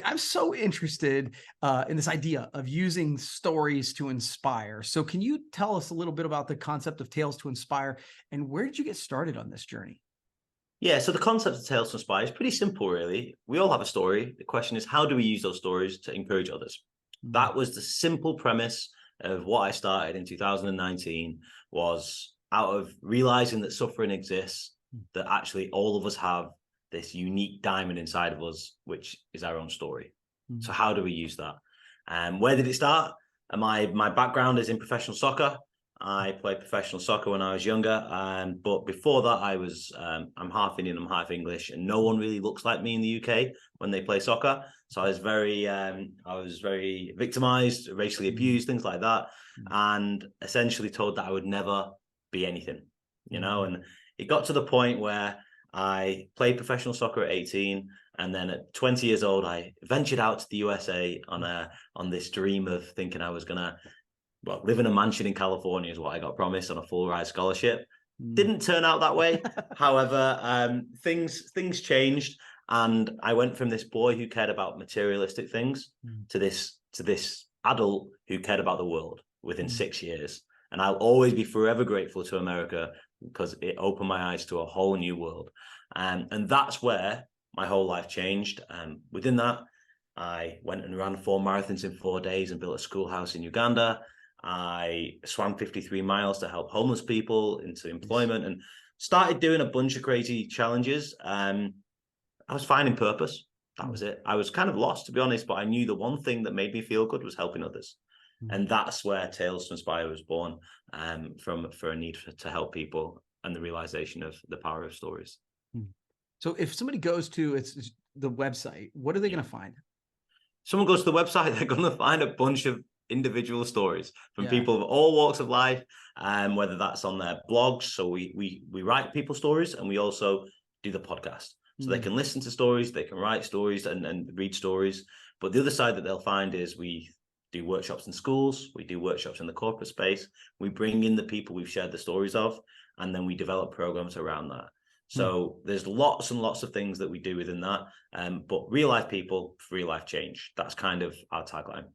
I'm so interested in this idea of using stories to inspire. So can you tell us a little bit about the concept of Tales to Inspire and where did you get started on this journey? Yeah, so the concept of Tales to Inspire is pretty simple, really. We all have a story. The question is, how do we use those stories to encourage others? Mm, That was the simple premise of what I started in 2019, was out of realizing that suffering exists, mm, that actually all of us have this unique diamond inside of us, which is our own story. So mm, how do we use that? Where did it start? My background is in professional soccer. I played professional soccer when I was younger, but before that, I'm half Indian, I'm half English, and no one really looks like me in the UK when they play soccer. So I was very victimized, racially mm, abused, things like that, mm, and essentially told that I would never be anything, you know. mm, And it got to the point where I played professional soccer at 18, and then at 20 years old, I ventured out to the USA on this dream of thinking I was gonna live in a mansion in California is what I got promised on a full ride scholarship. mm. Didn't turn out that way. However, things changed, and I went from this boy who cared about materialistic things Mm, to this adult who cared about the world within mm, 6 years. And I'll always be forever grateful to America because it opened my eyes to a whole new world. And that's where my whole life changed. Within that, I went and ran 4 marathons in 4 days and built a schoolhouse in Uganda. I swam 53 miles to help homeless people into yes. employment and started doing a bunch of crazy challenges. I was finding purpose. That Mm, was it. I was kind of lost, to be honest, but I knew the one thing that made me feel good was helping others. mm, And that's where Tales to Inspire was born, for a need to help people and the realization of the power of stories. mm. So if somebody goes to it's the website, what are they Yeah. going to find? Someone goes to the website, they're going to find a bunch of individual stories from Yeah. people of all walks of life, whether that's on their blogs. So we write people's stories, and we also do the podcast. So they Mm, can listen to stories, they can write stories and read stories. But the other side that they'll find is we do workshops in schools, we do workshops in the corporate space, we bring in the people we've shared the stories of, and then we develop programs around that. mm. So there's lots and lots of things that we do within that. But real life people, real life change. That's kind of our tagline.